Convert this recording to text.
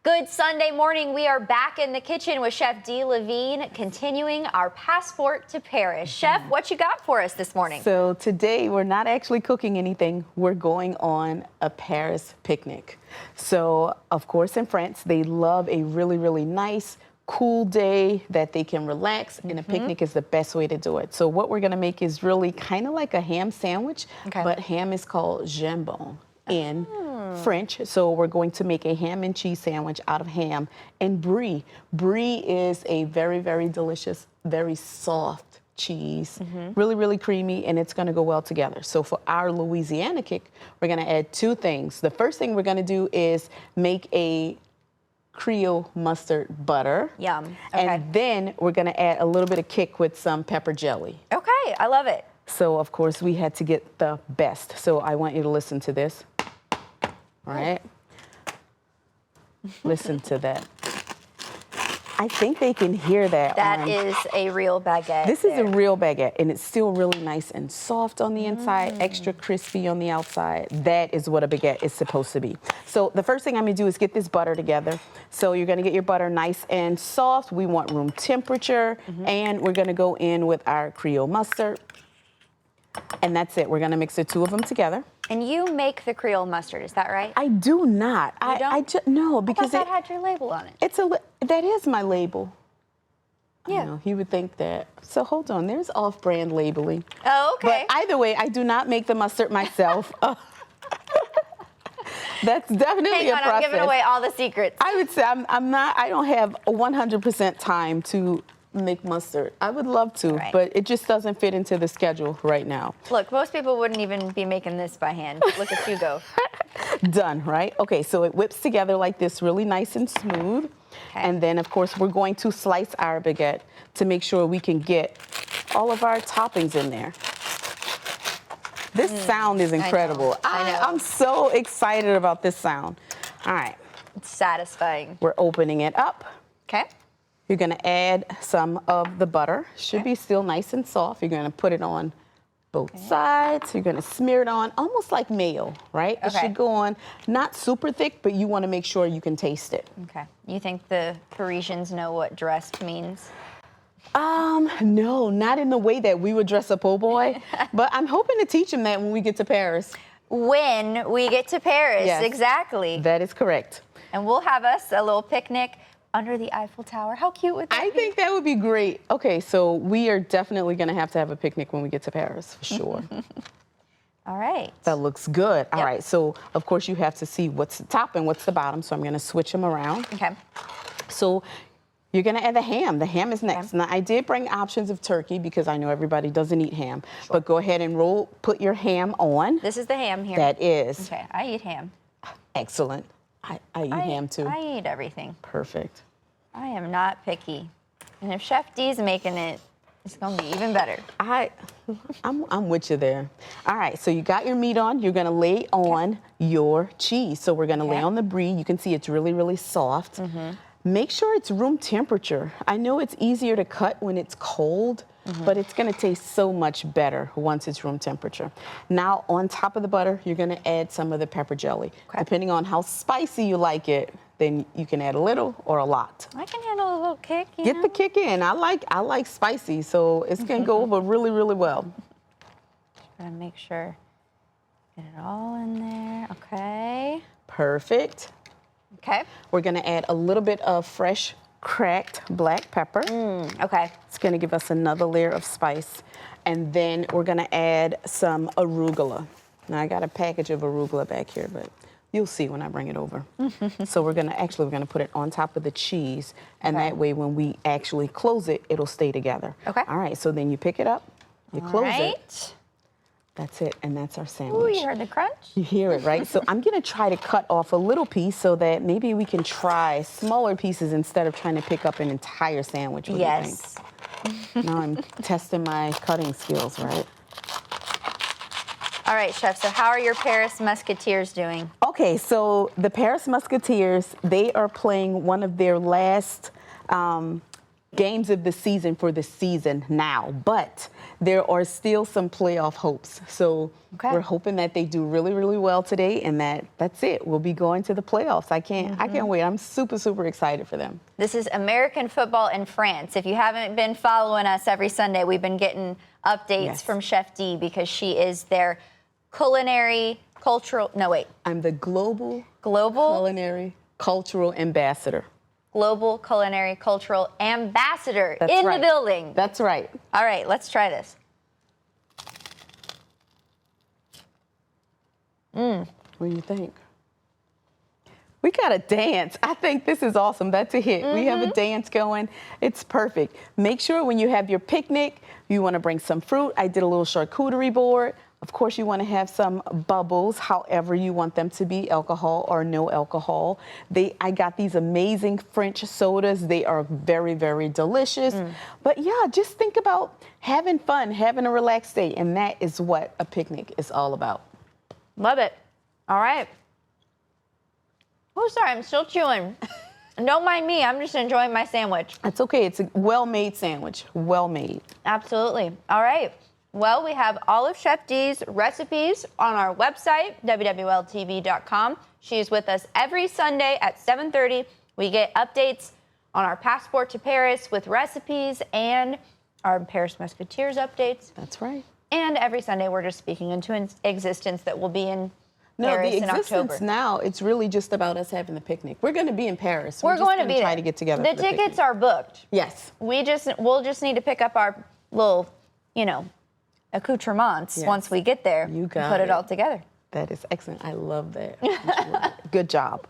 Good Sunday morning. We are back in the kitchen with Chef Dee Levine, continuing our passport to Paris. Chef, what you got for us this morning? So today we're not actually cooking anything. We're going on a Paris picnic. So of course in France, they love a really nice, cool day that they can relax, and a picnic is the best way to do it. So what we're gonna make is really kind of like a ham sandwich, but ham is called Jambon in French. So we're going to make a ham and cheese sandwich out of ham and Brie. Brie is a very delicious, very soft cheese, really creamy, and it's gonna go well together. So for our Louisiana kick, we're gonna add two things. The first thing we're gonna do is make a Creole mustard butter. Yum. Okay. And then we're gonna add a little bit of kick with some pepper jelly. Okay, I love it. So of course we had to get the best. So I want you to listen to this. All right. Listen to that. I think they can hear that. That is a real baguette. This is a real baguette, and it's still really nice and soft on the inside, extra crispy on the outside. That is what a baguette is supposed to be. So the first thing I'm gonna do is get this butter together. So you're gonna get your butter nice and soft. We want room temperature, and we're gonna go in with our Creole mustard. And that's it. We're gonna mix the two of them together. And you make the Creole mustard, is that right? I do not. You don't? I just no, because I thought that had your label on it. That is my label. Yeah. I know, he would think that. So hold on, there's off-brand labeling. Oh, okay. But either way, I do not make the mustard myself. That's definitely Hang a on, process. I'm giving away all the secrets. I would say I don't have 100% time to make mustard. I would love to, but it just doesn't fit into the schedule right now. Look, most people wouldn't even be making this by hand. Look at you go. Done, right? Okay, so it whips together like this, really nice and smooth. Okay. And then, of course, we're going to slice our baguette to make sure we can get all of our toppings in there. This sound is incredible. I know. I'm so excited about this sound. All right. It's satisfying. We're opening it up. Okay. You're gonna add some of the butter. Should be still nice and soft. You're gonna put it on both sides. You're gonna smear it on almost like mayo, right? It should go on not super thick, but you wanna make sure you can taste it. Okay. You think the Parisians know what dressed means? No, not in the way that we would dress a po' boy, but I'm hoping to teach them that when we get to Paris. When we get to Paris, Yes, exactly. that is correct. And we'll have us a little picnic under the Eiffel Tower. How cute would that be? I think that would be great. Okay, so we are definitely gonna have to have a picnic when we get to Paris, for sure. All right. That looks good. All right, so of course you have to see what's the top and what's the bottom, so I'm gonna switch them around. Okay. So you're gonna add the ham. The ham is next. Now I did bring options of turkey because I know everybody doesn't eat ham, but go ahead and put your ham on. This is the ham here. That is. Okay, I eat ham. Excellent. I eat ham too. I eat everything. Perfect. I am not picky. And if Chef D's making it, it's gonna be even better. I'm with you there. All right, so you got your meat on. You're gonna lay on your cheese. So we're gonna lay on the Brie. You can see it's really soft. Make sure it's room temperature. I know it's easier to cut when it's cold, but it's gonna taste so much better once it's room temperature. Now, on top of the butter, you're gonna add some of the pepper jelly. Depending on how spicy you like it, then you can add a little or a lot. I can handle a little kick, you Get know? the kick in. I like spicy, so it's gonna go over really well. Just gotta make sure, get it all in there, okay. Perfect. Okay. We're gonna add a little bit of fresh cracked black pepper. Okay. It's gonna give us another layer of spice. And then we're gonna add some arugula. Now I got a package of arugula back here, but you'll see when I bring it over. So we're gonna put it on top of the cheese, and that way when we actually close it, it'll stay together. Okay. All right, so then you pick it up, you close it. That's it, and that's our sandwich. Ooh, you heard the crunch? You hear it, right? So I'm gonna try to cut off a little piece so that maybe we can try smaller pieces instead of trying to pick up an entire sandwich. What do you think? Now I'm testing my cutting skills, right? All right, Chef, so how are your Paris Musketeers doing? Okay, so the Paris Musketeers, they are playing one of their last games of the season for the season now, but there are still some playoff hopes. So we're hoping that they do really, really well today, and that's it. We'll be going to the playoffs. I can't wait. I'm super, super excited for them. This is American football in France. If you haven't been following us every Sunday, we've been getting updates from Chef D because she is their culinary, cultural, no wait. I'm the global culinary cultural ambassador. Global culinary cultural ambassador in the building. That's right. All right, let's try this. What do you think? We got a dance. I think this is awesome. That's a hit. We have a dance going. It's perfect. Make sure when you have your picnic, you want to bring some fruit. I did a little charcuterie board. Of course, you want to have some bubbles, however you want them to be, alcohol or no alcohol. I got these amazing French sodas. They are very, very delicious. But yeah, just think about having fun, having a relaxed day, and that is what a picnic is all about. Love it. All right. Oh, sorry, I'm still chewing. Don't mind me. I'm just enjoying my sandwich. It's okay. It's a well-made sandwich. Well-made. Absolutely. All right. Well, we have all of Chef D's recipes on our website, wwltv.com. She's with us every Sunday at 7:30. We get updates on our passport to Paris with recipes and our Paris Musketeers updates. That's right. And every Sunday, we're just speaking into existence that will be in No, Paris the in existence October. now, it's really just about us having the picnic. We're going to be in Paris. We're going to be be try there. to get together. The for tickets picnic. are booked. Yes. We'll just need to pick up our little, accoutrements once we get there. You got put it it. all together. That is excellent. I love that. Good job.